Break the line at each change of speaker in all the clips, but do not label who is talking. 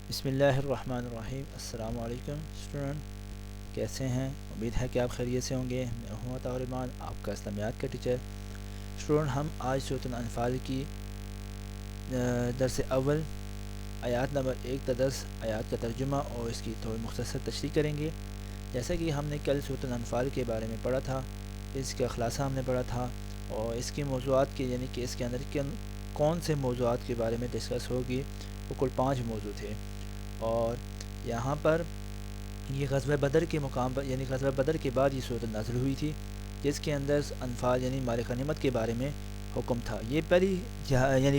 بسم اللہ الرحمن الرحیم۔ السلام علیکم اسٹوڈنٹ، کیسے ہیں؟ امید ہے کہ آپ خیریت سے ہوں گے۔ میں ہوں طالبان، آپ کا اسلامیات کا ٹیچر۔ اسٹوڈنٹ، ہم آج سورۃ الانفال کی درس اول آیات نمبر 1 تا 10 آیات کا ترجمہ اور اس کی تھوڑی مختصر تشریح کریں گے۔ جیسا کہ ہم نے کل سورۃ الانفال کے بارے میں پڑھا تھا، اس کا خلاصہ ہم نے پڑھا تھا، اور اس کے موضوعات کے یعنی کہ اس کے اندر کون سے موضوعات کے بارے میں ڈسکس ہوگی، وہ کل 5 موضوع تھے۔ اور یہاں پر یہ غزوہ بدر کے مقام پر یعنی غزوہ بدر کے بعد یہ صورت نازل ہوئی تھی، جس کے اندر انفال یعنی مال غنیمت کے بارے میں حکم تھا۔ یہ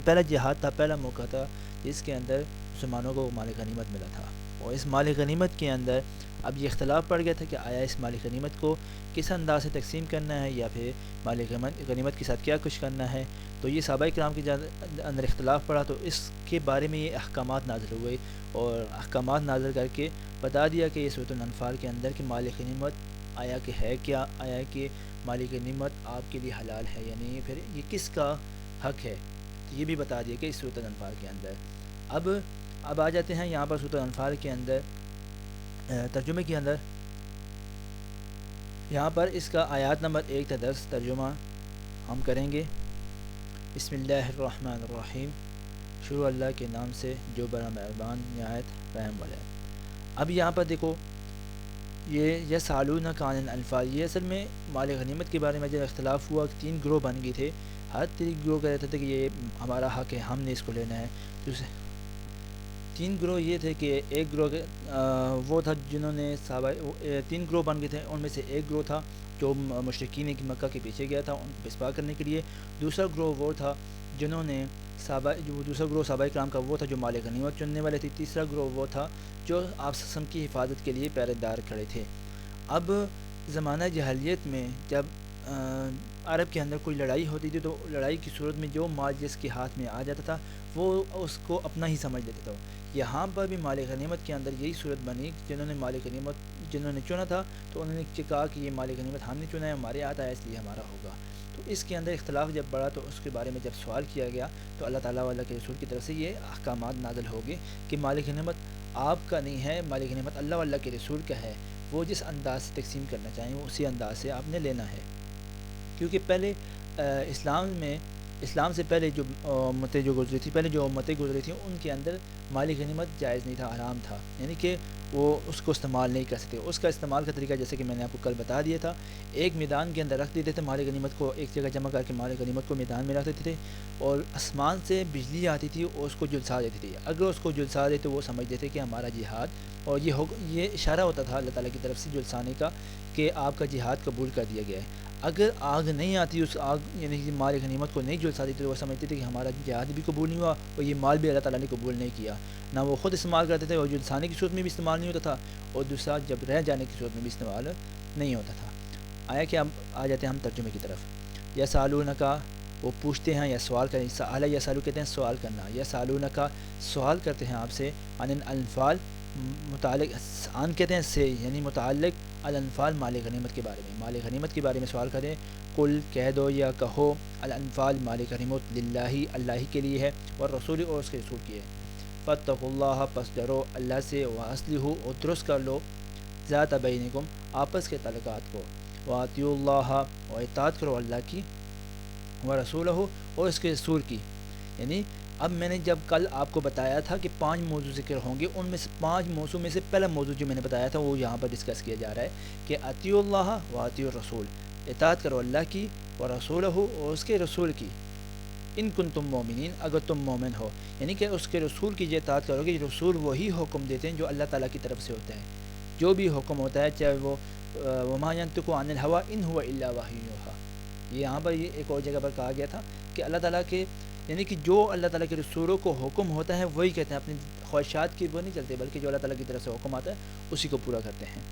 پہلا جہاد تھا، پہلا موقع تھا جس کے اندر مسلمانوں کو مال غنیمت ملا تھا۔ اور اس مال غنیمت کے اندر اب یہ اختلاف پڑ گیا تھا کہ آیا اس مال غنیمت کو کس انداز سے تقسیم کرنا ہے، یا پھر مال غنیمت کے ساتھ کیا کچھ کرنا ہے۔ تو یہ صحابہ کرام کے اندر اختلاف پڑا، تو اس کے بارے میں یہ احکامات نازل ہوئے، اور احکامات نازل کر کے بتا دیا کہ یہ سورۃ الانفال کے اندر کہ مال غنیمت آیا کہ ہے کیا، آیا کہ مال غنیمت آپ کے لیے حلال ہے یعنی پھر یہ کس کا حق ہے، تو یہ بھی بتا دیا کہ اس سورۃ الانفال کے اندر۔ اب آ جاتے ہیں یہاں پر سورۃ الانفال کے اندر ترجمے کے اندر۔ یہاں پر اس کا آیات نمبر 1 تا 10 ترجمہ ہم کریں گے۔ بسم اللہ الرحمن الرحیم، شروع اللہ کے نام سے جو بڑا مہربان نہایت رحم والا ہے۔ اب یہاں پر دیکھو، یہ یسألونک عن الانفال، یہ اصل میں مال غنیمت کے بارے میں جب اختلاف ہوا، 3 گروہ بن گئے تھے۔ ہر 3 گروہ کہتے تھے کہ یہ ہمارا حق ہے، ہم نے اس کو لینا ہے۔ 3 گروہ یہ تھے کہ ایک گروہ وہ تھا جنہوں نے 3 گروہ بن گئے تھے، ان میں سے ایک گروہ تھا جو مشرکین کی مکہ کے پیچھے گیا تھا ان کو پسپا کرنے کے لیے۔ دوسرا گروہ وہ تھا جنہوں نے دوسرا گروہ صحابہ کرام کا وہ تھا جو مال غنیمت چننے والے تھے۔ تیسرا گروہ وہ تھا جو آپس قسم کی حفاظت کے لیے پہرے دار کھڑے تھے۔ اب زمانہ جاہلیت میں جب عرب کے اندر کوئی لڑائی ہوتی تھی، تو لڑائی کی صورت میں جو مال جس کے ہاتھ میں آ جاتا تھا وہ اس کو اپنا ہی سمجھ لیتے تھے۔ یہاں پر بھی مال غنیمت کے اندر یہی صورت بنی، جنہوں نے چنا تھا تو انہوں نے کہا کہ یہ مال غنیمت ہم نے چنا ہے، ہمارے ہاتھ آیا اس لیے ہمارا ہوگا۔ تو اس کے اندر اختلاف جب بڑھا تو اس کے بارے میں جب سوال کیا گیا، تو اللہ تعالیٰ و اللہ کے رسول کی طرف سے یہ احکامات نازل ہو گئے کہ مال غنیمت آپ کا نہیں ہے، مال غنیمت اللہ و اللہ کے رسول کا ہے۔ وہ جس انداز سے تقسیم کرنا چاہیں وہ اسی انداز سے آپ نے لینا ہے، کیونکہ پہلے اسلام سے پہلے جو امتیں جو گزری تھی، پہلے جو امتیں گزری تھیں ان کے اندر مال غنیمت جائز نہیں تھا، حرام تھا، یعنی کہ وہ اس کو استعمال نہیں کر سکتے۔ اس کا استعمال کا طریقہ جیسے کہ میں نے آپ کو کل بتا دیا تھا، ایک میدان کے اندر رکھ دیتے تھے مال غنیمت کو، ایک جگہ جمع کر کے مال غنیمت کو میدان میں رکھ دیتے تھے، اور آسمان سے بجلی آتی تھی اور اس کو جلسا دیتی تھی۔ اگر اس کو جلسا دیتے وہ سمجھتے تھے کہ ہمارا جہاد، اور یہ اشارہ ہوتا تھا اللہ تعالیٰ کی طرف سے جلسانے کا کہ آپ کا جہاد قبول کر دیا گیا ہے۔ اگر آگ نہیں آتی، اس آگ یعنی کہ مال غنیمت کو نہیں جلساتی، تو وہ سمجھتے تھے کہ ہمارا جہاد بھی قبول نہیں ہوا اور یہ مال بھی اللہ تعالیٰ نے قبول نہیں کیا۔ نہ وہ خود استعمال کرتے تھے اور جلسانے کی صورت میں بھی استعمال نہیں ہوتا تھا، اور دوسرا جب رہ جانے کی صورت میں بھی استعمال نہیں ہوتا تھا۔ آیا کہ ہم آ جاتے ہیں ہم ترجمے کی طرف۔ یسألونک، وہ پوچھتے ہیں یا سوال کریں، سأل یسألو کہتے ہیں سوال کرنا، یسألونک سوال کرتے ہیں آپ سے، عن الانفال متعلق، عن کہتے ہیں سے یعنی متعلق، الانفال مال غنیمت کے بارے میں، مال غنیمت کے بارے میں سوال کریں۔ قل کہہ دو یا کہو، الانفال مال غنیمت للہ اللہ کے لیے ہے، والرسول اور اس کے رسول کی ہے۔ فاتقوا اللہ، پس ڈرو اللہ سے، واصلحوا اور درست کر لو، ذات بینکم آپس کے تعلقات کو، واطیعوا اللہ اور اطاعت کرو اللہ کی، ورسولہ اور اس کے رسول کی۔ یعنی اب میں نے جب کل آپ کو بتایا تھا کہ 5 موضوع ذکر ہوں گے، ان میں سے 5 موضوع میں سے پہلا موضوع جو میں نے بتایا تھا وہ یہاں پر ڈسکس کیا جا رہا ہے کہ اطیعوا اللہ و اطیعوا الرسول، اطاعت کرو اللہ کی و رسولہ اور اس کے رسول کی، ان کنتم مومنین اگر تم مومن ہو، یعنی کہ اس کے رسول کی جو اطاعت کرو گے۔ رسول وہی حکم دیتے ہیں جو اللہ تعالیٰ کی طرف سے ہوتا ہے، جو بھی حکم ہوتا ہے، چاہے وہ وما ینطق عن الہویٰ ان هو الا وحی یوحیٰ، یہاں پر یہ ایک اور جگہ پر کہا گیا تھا کہ اللہ تعالیٰ کے یعنی کہ جو اللہ تعالیٰ کے رسولوں کو حکم ہوتا ہے وہی کہتے ہیں، اپنی خواہشات کی وہ نہیں چلتے، بلکہ جو اللہ تعالیٰ کی طرف سے حکم آتا ہے اسی کو پورا کرتے ہیں۔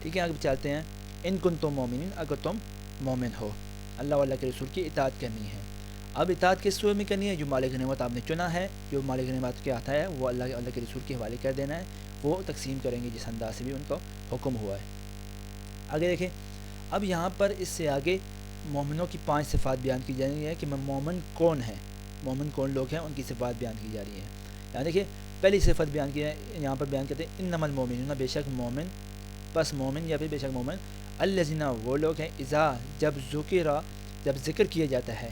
ٹھیک ہے، آگے چلتے ہیں۔ ان کنتم مومنین اگر تم مومن ہو، اللہ واللہ کے رسول کی اطاعت کرنی ہے۔ اب اطاعت کس صورت میں کرنی ہے؟ جو مال غنیمت آپ نے چنا ہے، جو مال غنیمت کے آتا ہے وہ اللہ کے رسول کے حوالے کر دینا ہے، وہ تقسیم کریں گے جس انداز سے بھی ان کا حکم ہوا ہے۔ آگے دیکھیں، اب یہاں پر اس سے آگے مومنوں کی 5 صفات بیان کی جا رہی ہیں کہ مومن کون ہے، مومن کون لوگ ہیں، ان کی صفات بیان کی جا رہی ہیں۔ یہاں دیکھیں پہلی صفت بیان کی ہے یہاں پر بیان کرتے ہیں انما المؤمنون بے شک مومن، پس مومن یا پھر بے شک مومن الذین وہ لوگ ہیں اذا جب ذکر کیا جاتا ہے،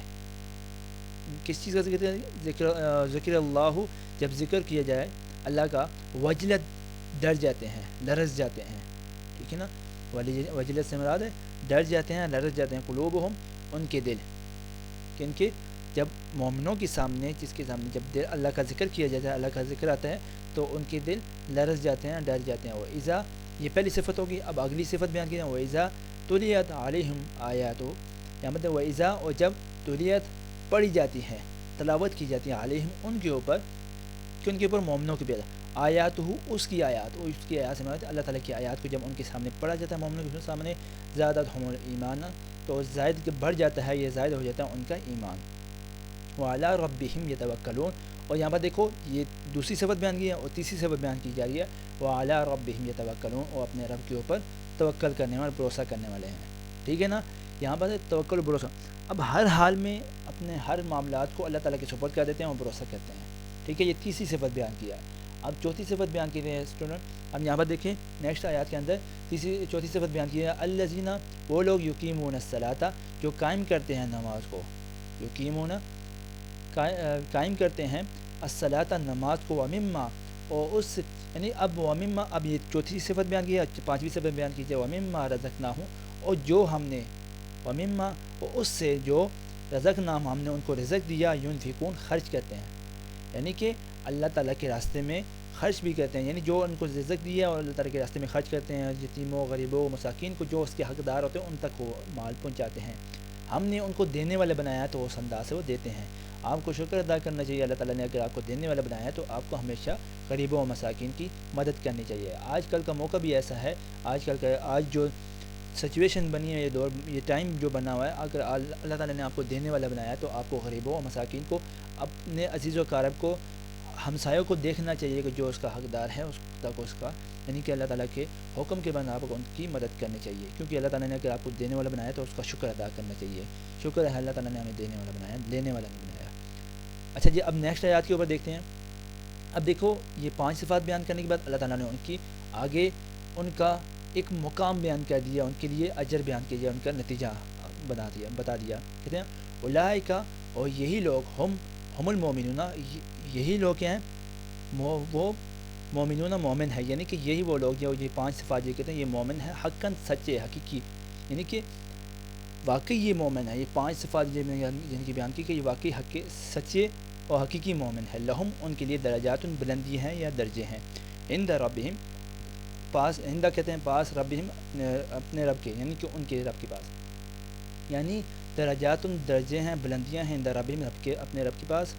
کس چیز کا ذکر ہے؟ ذکر اللہ، جب ذکر کیا جائے اللہ کا، وجلت ڈر جاتے ہیں، لرز جاتے ہیں، ٹھیک ہے نا، وجلت سے مراد ہے ڈر جاتے ہیں، لرز جاتے ہیں، قلوبہم ان کے دل، کن کے؟ جب مومنوں کے سامنے، جس کے سامنے جب دل اللہ کا ذکر کیا جاتا ہے، اللہ کا ذکر آتا ہے تو ان کے دل لرز جاتے ہیں، ڈر جاتے ہیں۔ وَإِذَا، یہ پہلی صفت ہوگی۔ اب اگلی صفت بیان کی ہے وَإِذَا تُلِيَتْ عَلَيْهِمْ آیَاتُ، یا مطلب وَإِذَا، اور جب تُلِيَتْ پڑھی جاتی ہے، تلاوت کی جاتی ہے، علیہم ان کے اوپر، کن کے اوپر؟ مومنوں کے اوپر، آیات ہو اس کی آیات، اس کی آیات سے مراد اللہ تعالیٰ کی آیات کو جب ان کے سامنے پڑھا جاتا ہے، مومنوں کے سامنے، زادتہم الایمان، تو زائد بڑھ جاتا ہے، یہ زائد ہو جاتا ہے ان کا ایمان۔ وعلی ربہم یتوکلون، اور یہاں پر دیکھو یہ دوسری صفت بیان کی ہے، اور تیسری صفت بیان کی جا رہی ہے وعلی ربہم یتوکلون، اور اپنے رب کے اوپر توکل کرنے والے، بھروسہ کرنے والے ہیں، ٹھیک ہے نا، یہاں پر توکل و بھروسہ، اب ہر حال میں اپنے ہر معاملات کو اللہ تعالیٰ کے سپرد کر دیتے ہیں اور بھروسہ کرتے ہیں، ٹھیک ہے، یہ تیسری صفت بیان کیا ہے۔ اب چوتھی صفت بیان کی ہے اسٹوڈنٹ، اب یہاں پر دیکھیں نیکسٹ آیات کے اندر چوتھی صفت بیان کی ہے الذین، وہ لوگ یقیمون الصلاۃ، جو قائم کرتے ہیں نماز کو، یقیمون قائم کرتے ہیں، الصلاۃ نماز کو، ومما، اور اس، یعنی اب ومما، اب یہ چوتھی صفت بیان کی ہے، پانچویں صفت بیان کی ہے ومما رزقناہم، اور جو ہم نے، ومما، اور اس سے جو رزقناہم ہم نے ان کو رزق دیا، ینفقون خرچ کرتے ہیں، یعنی کہ اللہ تعالیٰ کے راستے میں خرچ بھی کرتے ہیں، یعنی جو ان کو رزق دیا اور اللہ تعالیٰ کے راستے میں خرچ کرتے ہیں، یتیموں، غریبوں، مساکین کو، جو اس کے حقدار ہوتے ہیں ان تک وہ مال پہنچاتے ہیں، ہم نے ان کو دینے والے بنایا تو اس انداز سے وہ دیتے ہیں۔ آپ کو شکر ادا کرنا چاہیے اللہ تعالیٰ نے، اگر آپ کو دینے والا بنایا ہے تو آپ کو ہمیشہ غریبوں اور مساکین کی مدد کرنی چاہیے۔ آج کل کا موقع بھی ایسا ہے، آج جو سچویشن بنی ہے، یہ دور، یہ ٹائم جو بنا ہوا ہے، اگر اللہ تعالیٰ نے آپ کو دینے والا بنایا ہے تو آپ کو غریبوں اور مساکین کو، اپنے عزیز و اقارب کو، ہمسایوں کو دیکھنا چاہیے کہ جو اس کا حقدار ہے اس تک اس کا، یعنی کہ اللہ تعالیٰ کے حکم کے بنا آپ کو ان کی مدد کرنی چاہیے، کیونکہ اللہ تعالیٰ نے اگر آپ کو دینے والا بنایا تو اس کا شکر ادا کرنا چاہیے۔ شکر ہے اللہ تعالیٰ نے ہمیں دینے والا بنایا، لینے والا نہیں بنایا۔ اچھا جی، اب نیکسٹ آیات کے اوپر دیکھتے ہیں۔ اب دیکھو یہ 5 صفات بیان کرنے کے بعد اللہ تعالیٰ نے ان کی آگے ان کا ایک مقام بیان کر دیا، ان کے لیے اجر بیان کیا، ان کا نتیجہ بتا دیا، کہتے ہیں اولئک، اور یہی لوگ، ہم المومنون، یہی لوگ ہیں، وہ مومنون مومن ہے، یعنی کہ یہی وہ لوگ جو یہ 5 صفات یہ کہتے ہیں یہ مومن ہے، حقاً سچے، حقیقی، یعنی کہ واقعی یہ مومن ہے، یہ 5 صفات جن کی بیان کی کہ یہ واقعی سچے اور حقیقی مومن ہے، لہم ان کے لیے درجات بلندی ہیں یا درجے ہیں، عند ربہم، پاس، عندہ کہتے ہیں پاس، ربہم اپنے رب کے، یعنی کہ ان کے رب کے پاس، یعنی درجات درجے ہیں، بلندیاں ہیں، عند ربہم اپنے رب کے پاس،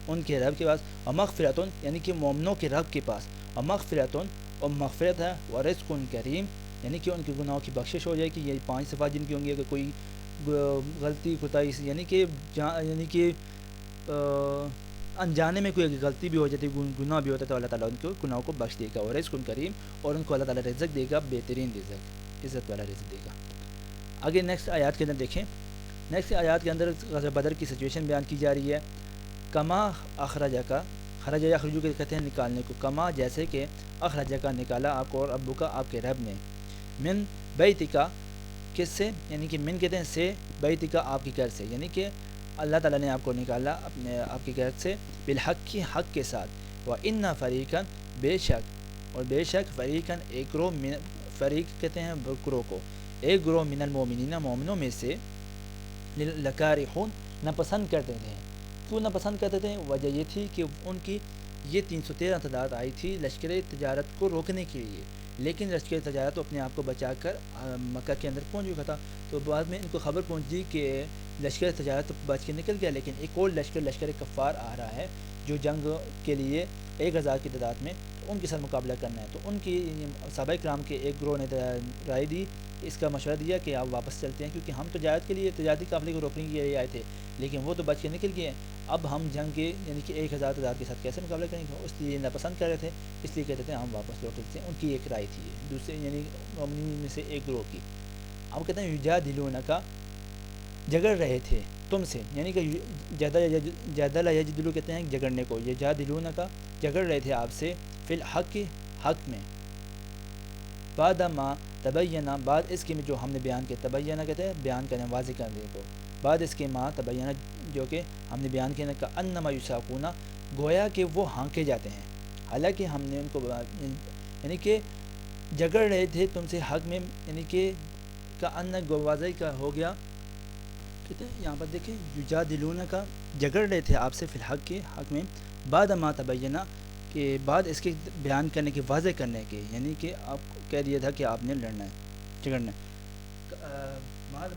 ان کے رب کے پاس، اور مغفرتن، یعنی کہ مومنوں کے رب کے پاس، اور مغفرتن، اور مغفرت ہے، ورزق کریم، یعنی کہ ان کے گناہوں کی بخشش ہو جائے، کہ یہ 5 صفات جن کی ہوں گی، اگر کوئی غلطی کوتاہی، یعنی کہ انجانے میں کوئی غلطی بھی ہو جاتی، گناہ بھی ہوتا ہے، تو اللہ تعالیٰ ان کو گناہوں کو بخش دے گا، ورزق کریم، اور ان کو اللہ تعالیٰ رزق دے گا، بہترین رزق، عزت والا رزق دے گا۔ آگے نیکسٹ آیات کے اندر دیکھیں، نیکسٹ آیات کے اندر غزوہ بدر کی سچویشن بیان کی جا رہی ہے، کما اخرجک، خرج یخرجو کے کہتے ہیں نکالنے کو، کما جیسے کہ اخرجک نکالا آپ کو اور ابو کا آپ کے رب نے، من بیتک، کس سے؟ یعنی کہ من کہتے ہیں سے، بیتک آپ کے گھر سے، یعنی کہ اللہ تعالیٰ نے آپ کو نکالا اپنے آپ کے گھر سے، بالحق کی حق کے ساتھ، وَإِنَّ فَرِيقًا، بے شک، اور بے شک، فریقاً ایک گروہ، فریق کہتے ہیں گروہ کو، ایک گروہ، من المؤمنین مومنوں میں سے، لکارحون ناپسند کرتے تھے، کیوں ناپسند کرتے تھے؟ وجہ یہ تھی کہ ان کی یہ 313 تعداد آئی تھی لشکر تجارت کو روکنے کے لیے، لیکن لشکر تجارت اپنے آپ کو بچا کر مکہ کے اندر پہنچ چکا تھا، تو بعد میں ان کو خبر پہنچی کہ لشکر تجارت بچ کے نکل گیا، لیکن ایک اور لشکر کفار آ رہا ہے جو جنگ کے لیے 1000 کی تعداد میں، تو ان کے ساتھ مقابلہ کرنا ہے، تو ان کی صحابہ کرام کے ایک گروہ نے رائے دی، اس کا مشورہ دیا کہ آپ واپس چلتے ہیں، کیونکہ ہم تجارت کے لیے، تجارتی قافلے کو روکنے کے لیے آئے تھے، لیکن وہ تو بچ کے نکل گئے، اب ہم جنگ کے، یعنی کہ 1000 تعداد کے ساتھ کیسے مقابلہ کریں گے، اس لیے ناپسند کر رہے تھے، اس لیے کہتے تھے ہم واپس لوٹ چلتے ہیں، ان کی ایک رائے تھی، دوسرے یعنی مومنین میں سے ایک گروہ کی۔ ہم کہتے ہیں یجادلونک، جگڑ رہے تھے تم سے، یعنی کہ جادل یجدلو کہتے ہیں جگڑنے کو، یجادلونک جھگڑ رہے تھے آپ سے فی الحق کے حق میں، بعد ما تبینہ بعد اس کے جو ہم نے بیان کیا، تبینہ کہتے ہیں بیان کرنے واضح کرنے کو، بعد اس کے ما تبینہ جو کہ ہم نے بیان کیا کہ انما یساقون گویا کہ وہ ہانکے جاتے ہیں، حالانکہ ہم نے ان کو یعنی کہ جھگڑ رہے تھے تم سے حق میں، یعنی کہ کا ان واضح کا ہو گیا، کہتے ہیں یہاں پر دیکھیں یجادلون کا جھگڑ رہے تھے آپ سے فی الحق کے حق میں، بعد ما تبینہ کہ بعد اس کے بیان کرنے کے واضح کرنے کے، یعنی کہ آپ کہہ دیا تھا کہ آپ نے لڑنا ہے جھگڑنا ہے،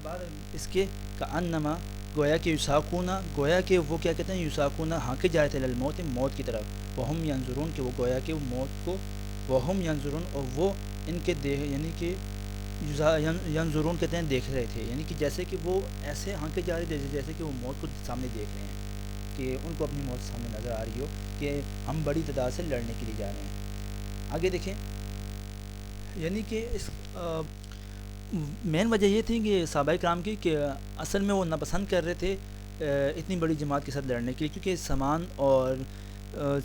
بعد اس کے کا انما گویا کہ یساقون گویا کہ وہ کیا کہتے ہیں یساقون ہانکے جائے تھے للموت موت کی طرف، وہم ینظرون کہ وہ گویا کہ وہ موت کو وہم ینظرون اور وہ ان کے یعنی کہ ینظرون کہتے ہیں دیکھ رہے تھے، یعنی کہ جیسے کہ وہ ایسے ہانکے جا رہے تھے جیسے کہ وہ موت کو سامنے دیکھ رہے ہیں، کہ ان کو اپنی موت سامنے نظر آ رہی ہو کہ ہم بڑی تعداد سے لڑنے کے لیے جا رہے ہیں۔ آگے دیکھیں، یعنی کہ اس مین وجہ یہ تھی کہ صحابہ کرام کی کہ اصل میں وہ ناپسند کر رہے تھے اتنی بڑی جماعت کے ساتھ لڑنے کے لیے، کیونکہ سامان اور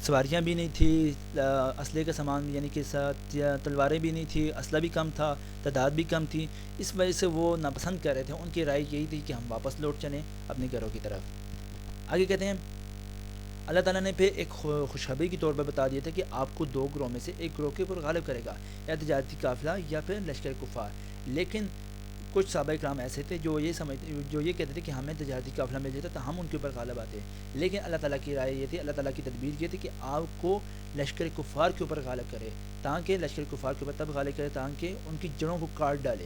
سواریاں بھی نہیں تھی، اسلحے کا سامان یعنی کہ ساتھ تلواریں بھی نہیں تھی، اسلحہ بھی کم تھا، تعداد بھی کم تھی، اس وجہ سے وہ ناپسند کر رہے تھے۔ ان کی رائے یہی تھی کہ ہم واپس لوٹ چلیں اپنے گھروں کی طرف۔ آگے کہتے ہیں اللہ تعالیٰ نے پھر ایک خوشخبری کے طور پر بتا دیا تھا کہ آپ کو دو گروہ میں سے ایک گروہ کے اوپر غالب کرے گا، یا تجارتی قافلہ یا پھر لشکر کفار۔ لیکن کچھ صحابہ کرام ایسے تھے جو یہ کہتے تھے کہ ہمیں تجارتی قافلہ مل جاتا تو ہم ان کے اوپر غالب آتے، لیکن اللہ تعالیٰ کی رائے یہ تھی، اللہ تعالیٰ کی تدبیر یہ تھی کہ آپ کو لشکر کفار کے اوپر غالب کرے، تاکہ لشکر کفار کے اوپر تب غالب کرے تاکہ ان کی جڑوں کو کاٹ ڈالے۔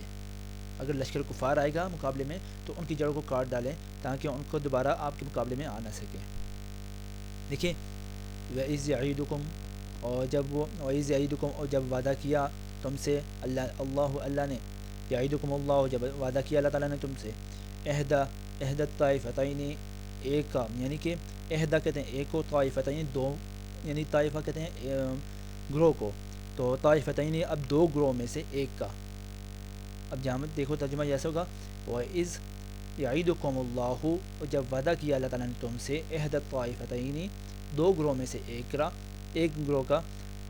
اگر لشکر کفار آئے گا مقابلے میں تو ان کی جڑوں کو کاٹ ڈالیں تاکہ ان کو دوبارہ آپ کے مقابلے میں آ نہ سکے۔ دیکھیں وَإِذْ يَعِدُكُمْ اور جب وعدہ کیا تم سے اللہ نے، یعیدکم اللہ جب وعدہ کیا اللہ تعالیٰ نے تم سے، احدى الطائفتین ایک کا، یعنی کہ احدہ کہتے ہیں ایک کو، طائفتین دو، یعنی طائفہ کہتے ہیں گروہ کو، تو طائفتین اب دو گروہ میں سے ایک کا۔ اب جہاں دیکھو ترجمہ ایسا ہوگا وَإِذْ یعیدکم اللہ جب وعدہ کیا اللہ تعالیٰ نے تم سے، احدى الطائفتین دو گروہ میں سے ایک گروہ کا،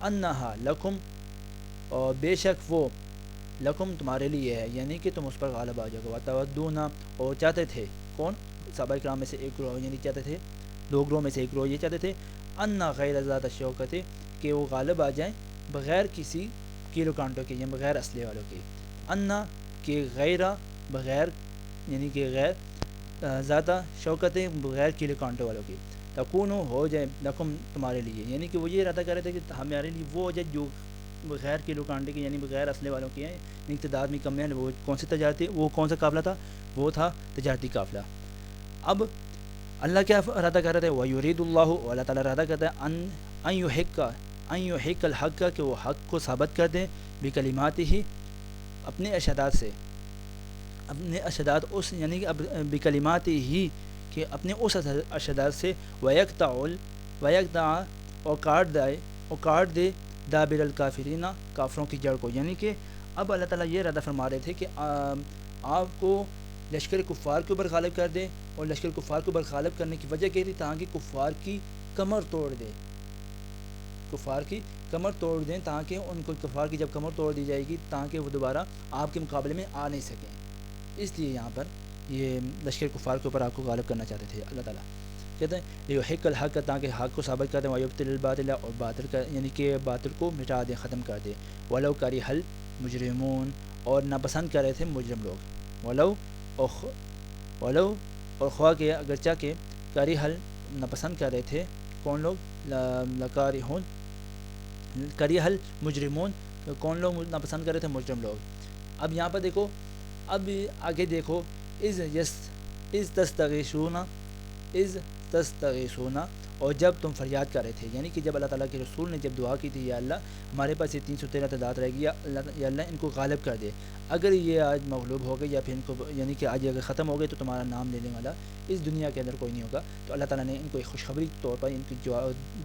انہا لکم اور بے شک وہ لکم تمہارے لیے ہے، یعنی کہ تم اس پر غالب آ جاؤ گے، وتودون اور چاہتے تھے، کون صحابہ کرام میں سے ایک گروہ یعنی چاہتے تھے، دو گروہ میں سے ایک گروہ یہ چاہتے تھے، انا غیر ذات الشوکۃ کہ وہ غالب آ جائیں بغیر کسی کیلو کانٹوں کے، یا بغیر اسلحے والوں کے، انا کہ غیر بغیر یعنی کہ غیر ذات شوکت بغیر کیلو کانٹوں والوں کی، تکون ہو جائے لکم تمہارے لیے، یعنی کہ وہ یہ ارادہ کر رہے تھے کہ ہمارے لیے وہ ہو جائے جو بغیر کیلو کانٹے کے یعنی بغیر اسلحے والوں کی ہیں، تعداد میں کم ہے۔ وہ کون سا قافلہ تھا؟ وہ تھا تجارتی قافلہ۔ اب اللہ کیا ارادہ کر رہا تھا؟ وَيُرِيدُ اللَّهُ اللہ تعالیٰ ارادہ کرتا ہے ان يحق الحق کہ وہ حق کو ثابت کر دیں، بکلماتہ اپنے ارشادات سے، اپنے ارشادات اس یعنی کہ بکلماتہ ہی کہ اپنے اس ارشادات سے، وَيَقْطَعَ اور کاٹ دے دابر الکافرین کافروں کی جڑ کو، یعنی کہ اب اللہ تعالیٰ یہ ارادہ فرما رہے تھے کہ آپ کو لشکر کفار کے اوپر غالب کر دے، اور لشکر کفار کے اوپر غالب کرنے کی وجہ کیا تھی؟ تاکہ کفار کی کمر توڑ دیں، تاکہ ان کو کفار کی جب کمر توڑ دی جائے گی تاکہ وہ دوبارہ آپ کے مقابلے میں آ نہیں سکیں، اس لیے یہاں پر یہ لشکر کفار کے اوپر آپ کو غالب کرنا چاہتے تھے اللہ تعالیٰ۔ کہتے ہیں لیحق الحق تاکہ حق کو ثابت کر دیں، ویبطل الباطل اور باطل کا یعنی کہ باطل کو مٹا دیں، ختم کر دیں، ولو کرہ المجرمون اور ناپسند کر رہے تھے مجرم لوگ، ولو اور خواہ کہ اگرچہ کہ کرہ ناپسند کر رہے تھے کون لوگ؟ لکارہون کرہ المجرمون کون لوگ ناپسند کر رہے تھے؟ مجرم لوگ۔ اب یہاں پر دیکھو، اب آگے دیکھو، اذ تستغیثون اور جب تم فریاد کر رہے تھے، یعنی کہ جب اللہ تعالیٰ کے رسول نے جب دعا کی تھی یا اللہ ہمارے پاس یہ 313 تعداد رہ گئی، یا اللہ ان کو غالب کر دے، اگر یہ آج مغلوب ہو گئے یا پھر ان کو یعنی کہ آج اگر ختم ہو گئے تو تمہارا نام لینے والا اس دنیا کے اندر کوئی نہیں ہوگا، تو اللہ تعالیٰ نے ان کو ایک خوشخبری کے طور پر ان کی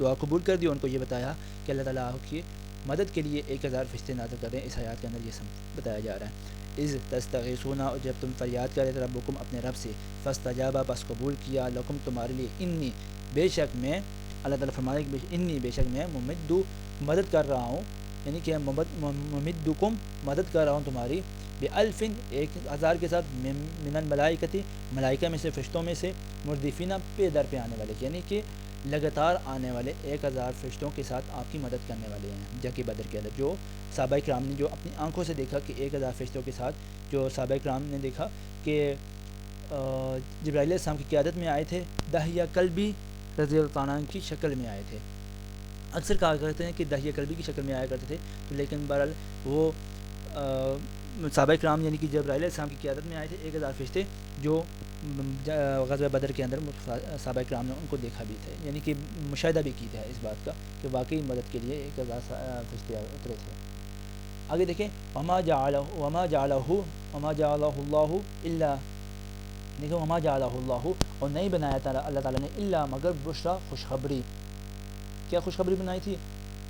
دعا قبول کر دی، اور ان کو یہ بتایا کہ اللہ تعالیٰ کی مدد کے لیے 1000 فرشتے نازل کر دیں۔ اس آیات کے اندر یہ سب بتایا جا رہا ہے۔ اذ تستغیثون اور جب تم فریاد کرے تھے ربکم اپنے رب سے، فاستجاب پس قبول کیا، لکم تمہارے لیے، انی بے شک میں اللہ تعالیٰ فرمانے کہ انی بے شک میں ممدو مدد کر رہا ہوں، یعنی کہ ممدکم مدد کر رہا ہوں تمہاری بِأَلْفٍ 1000 کے ساتھ من الملائکتی ملائکہ میں سے فرشتوں میں سے مردفینہ پہ در پہ آنے والے، یعنی کہ لگاتار آنے والے 1000 فرشتوں کے ساتھ آپ کی مدد کرنے والے ہیں جنگ بدر کے اندر۔ جو صحابہ کرام نے جو اپنی آنکھوں سے دیکھا کہ 1000 فرشتوں کے ساتھ، جو صحابہ کرام نے دیکھا کہ جبرائیل علیہ السلام کی قیادت میں آئے تھے، دحیہ کلبی رضی اللہ عنہ کی شکل میں آئے تھے۔ اکثر کہا کرتے ہیں کہ دحیہ کلبی کی شکل میں آیا کرتے تھے، تو لیکن بہرحال وہ صحابہ کرام یعنی کہ جبرائیل علیہ السلام کی قیادت میں آئے تھے 1000 فرشتے، جو غزوہ بدر کے اندر صحابہ کرام نے ان کو دیکھا بھی تھے، یعنی کہ مشاہدہ بھی کی تھا اس بات کا کہ واقعی مدد کے لیے 1000 فرشتے اترے تھے۔ آگے دیکھیں وما جعلہ اللہ الا، دیکھو وما جعلہ اللہ، اور نہیں بنایا تھا اللہ تعالیٰ نے الا مگر بشرا خوشخبری۔ کیا خوشخبری بنائی تھی؟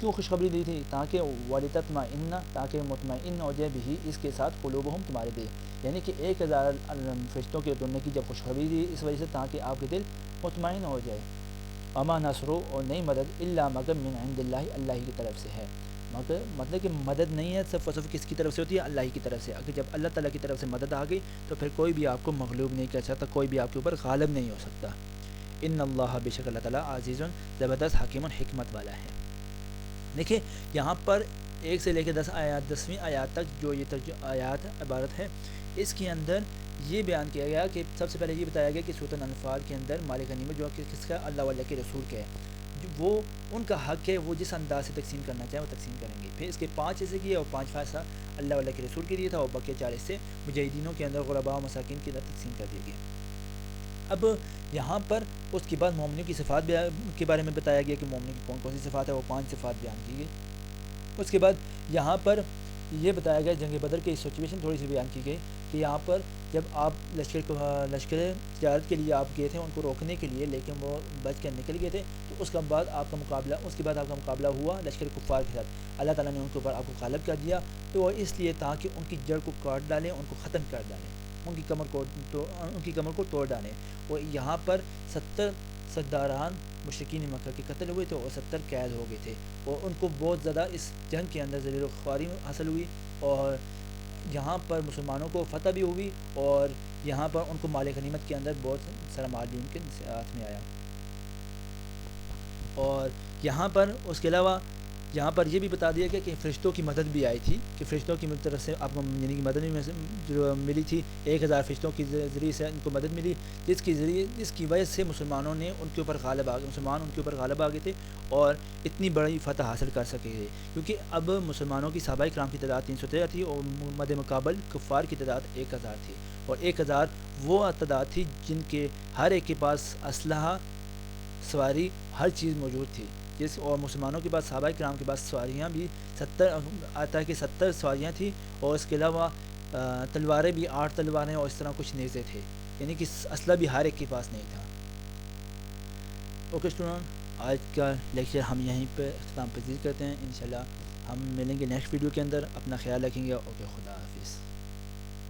کیوں خوشخبری دی تھی؟ تاکہ وَلِتَطْمَئِنَّ، تاکہ مطمئن ہو جائے بھی اس کے ساتھ قلوبہم تمہارے دل، یعنی کہ 1000 فرشتوں کے اترنے کی جب خوشخبری دی اس وجہ سے تاکہ آپ کے دل مطمئن ہو جائے۔ وما نصر، اور نہیں مدد الا مگر من عند اللہ، اللہ کی طرف سے ہے، مگر مطلب کہ مدد نہیں ہے صرف اور صرف کس کی طرف سے ہوتی ہے؟ اللہ کی طرف سے۔ اگر جب اللہ تعالیٰ کی طرف سے مدد آ گئی تو پھر کوئی بھی آپ کو مغلوب نہیں کر سکتا، کوئی بھی آپ کے اوپر غالب نہیں ہو سکتا۔ ان اللہ، بے شک اللہ تعالیٰ عزیز زبردست حکیم حکمت والا ہے۔ دیکھیں یہاں پر 1 سے لے کے 10 آیات، 10ویں آیات تک جو یہ آیات عبارت ہے، اس کے اندر یہ بیان کیا گیا کہ سب سے پہلے یہ بتایا گیا کہ سورۃ الانفال کے اندر مال غنیمت جو کس کا؟ اللہ واللہ کے رسول کا ہے، وہ ان کا حق ہے، وہ جس انداز سے تقسیم کرنا چاہیں وہ تقسیم کریں گے۔ پھر اس کے 5 حصے کیے اور 5 حصہ اللہ واللہ کے رسول کے لیے تھا، اور باقی 4 حصے مجاہدینوں کے اندر غرباء و مساکین کی طرف تقسیم کر دیے گئے۔ اب یہاں پر اس کے بعد مومنوں کی صفات کے بارے میں بتایا گیا کہ مومنوں کی کون کون سی صفات ہے، وہ 5 صفات بیان کی گئی۔ اس کے بعد یہاں پر یہ بتایا گیا جنگ بدر کی سچویشن تھوڑی سی بیان کی گئی کہ یہاں پر جب آپ لشکر تجارت کے لیے آپ گئے تھے ان کو روکنے کے لیے، لیکن وہ بچ کر نکل گئے تھے، تو اس کے بعد آپ کا مقابلہ ہوا لشکر کفار کے ساتھ۔ اللہ تعالیٰ نے ان کے اوپر آپ کو غالب کر دیا، تو وہ اس لیے تاکہ ان کی جڑ کو کاٹ ڈالیں، ان کو ختم کر ڈالیں، ان کی کمر کو توڑ ڈالیں۔ اور یہاں پر 70 سرداران مشرکین مکہ کے قتل ہوئے تھے اور 70 قید ہو گئے تھے، اور ان کو بہت زیادہ اس جنگ کے اندر ذلیل و خواری حاصل ہوئی، اور یہاں پر مسلمانوں کو فتح بھی ہوئی، اور یہاں پر ان کو مال غنیمت کے اندر بہت سارا مال بھی ان کے ہاتھ میں آیا۔ اور یہاں پر اس کے علاوہ یہاں پر یہ بھی بتا دیا گیا کہ فرشتوں کی مدد بھی آئی تھی، کہ فرشتوں کی طرف سے آپ کو یعنی کہ مدد بھی جو ملی تھی، 1000 فرشتوں کے ذریعے سے ان کو مدد ملی، جس کی وجہ سے مسلمانوں نے ان کے اوپر غالب آ گئے تھے اور اتنی بڑی فتح حاصل کر سکے تھے، کیونکہ اب مسلمانوں کی صحابہ کرام کی تعداد 313 تھی اور مد مقابل کفار کی تعداد 1000 تھی، اور 1000 وہ تعداد تھی جن کے ہر ایک کے پاس اسلحہ، سواری، ہر چیز موجود تھی، اور مسلمانوں کے پاس صحابہ کرام کے پاس سواریاں بھی 70 سواریاں تھیں، اور اس کے علاوہ تلواریں بھی 8 تلواریں اور اس طرح کچھ نیزے تھے، یعنی کہ اسلحہ بھی ہر ایک کے پاس نہیں تھا۔ اوکے اسٹوڈنٹ، آج کا لیکچر ہم یہیں پہ اختتام پذیر کرتے ہیں، انشاءاللہ ہم ملیں گے نیکسٹ ویڈیو کے اندر، اپنا خیال رکھیں گے۔ اوکے، خدا حافظ۔